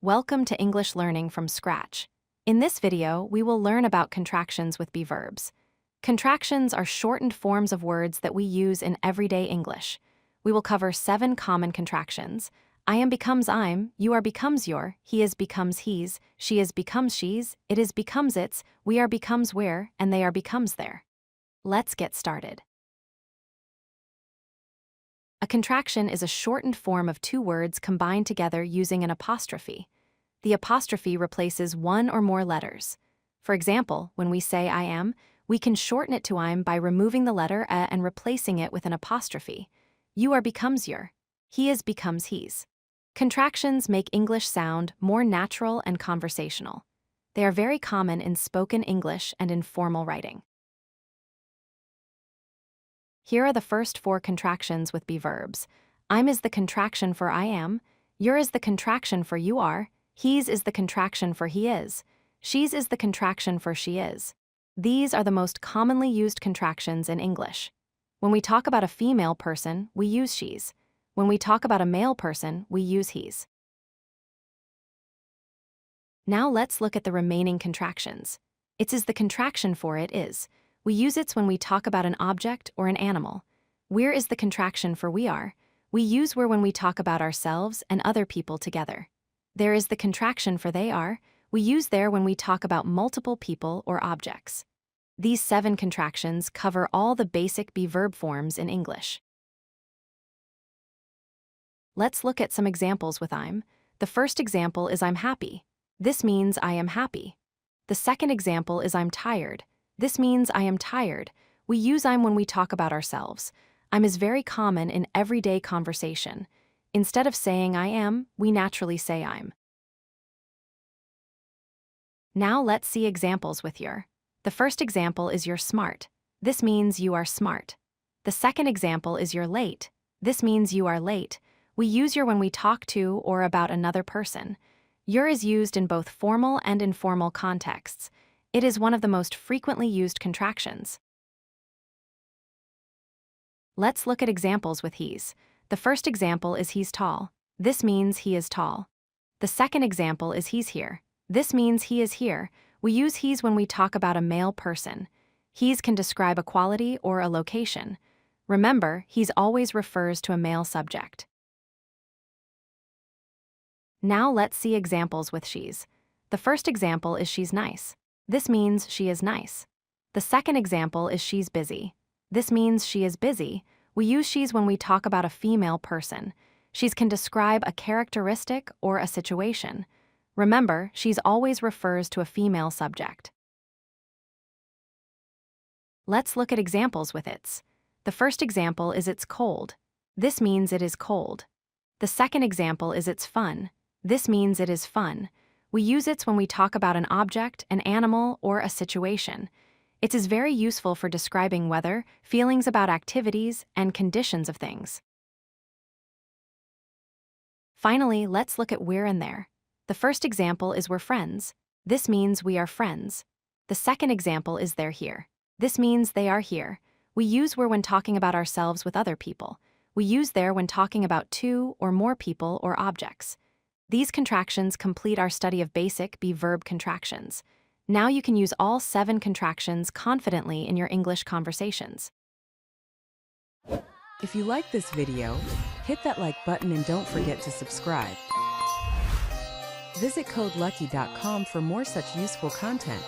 Welcome to English Learning from Scratch. In this video, we will learn about contractions with be verbs. Contractions are shortened forms of words that we use in everyday English. We will cover 7 common contractions. I am becomes I'm, you are becomes your, he is becomes he's, she is becomes she's, it is becomes its, we are becomes we're, and they are becomes their. Let's get started. A contraction is a shortened form of 2 words combined together using an apostrophe. The apostrophe replaces one or more letters. For example, when we say I am, we can shorten it to I'm by removing the letter a and replacing it with an apostrophe. You are becomes your. He is becomes he's. Contractions make English sound more natural and conversational. They are very common in spoken English and in formal writing. Here are the first 4 contractions with be verbs. I'm is the contraction for I am, your is the contraction for you are, he's is the contraction for he is, she's is the contraction for she is. These are the most commonly used contractions in English. When we talk about a female person, we use she's. When we talk about a male person, we use he's. Now let's look at the remaining contractions. It's is the contraction for it is. We use it when we talk about an object or an animal. We're is the contraction for we are. We use we're when we talk about ourselves and other people together. There is the contraction for they are. We use there when we talk about multiple people or objects. These 7 contractions cover all the basic be verb forms in English. Let's look at some examples with I'm. The first example is I'm happy. This means I am happy. The second example is I'm tired. This means I am tired. We use I'm when we talk about ourselves. I'm is very common in everyday conversation. Instead of saying I am, we naturally say I'm. Now let's see examples with your. The first example is you're smart. This means you are smart. The second example is you're late. This means you are late. We use your when we talk to or about another person. Your is used in both formal and informal contexts. It is one of the most frequently used contractions. Let's look at examples with he's. The first example is he's tall. This means he is tall. The second example is he's here. This means he is here. We use he's when we talk about a male person. He's can describe a quality or a location. Remember, he's always refers to a male subject. Now let's see examples with she's. The first example is she's nice. This means she is nice. The second example is she's busy. This means she is busy. We use she's when we talk about a female person. She's can describe a characteristic or a situation. Remember, she's always refers to a female subject. Let's look at examples with it's. The first example is it's cold. This means it is cold. The second example is it's fun. This means it is fun. We use it when we talk about an object, an animal, or a situation. It is very useful for describing weather, feelings about activities, and conditions of things. Finally, let's look at we're and there. The first example is we're friends. This means we are friends. The second example is they're here. This means they are here. We use we're when talking about ourselves with other people. We use there when talking about 2 or more people or objects. These contractions complete our study of basic be verb contractions. Now you can use all 7 contractions confidently in your English conversations. If you like this video, hit that like button and don't forget to subscribe. Visit codelucky.com for more such useful content.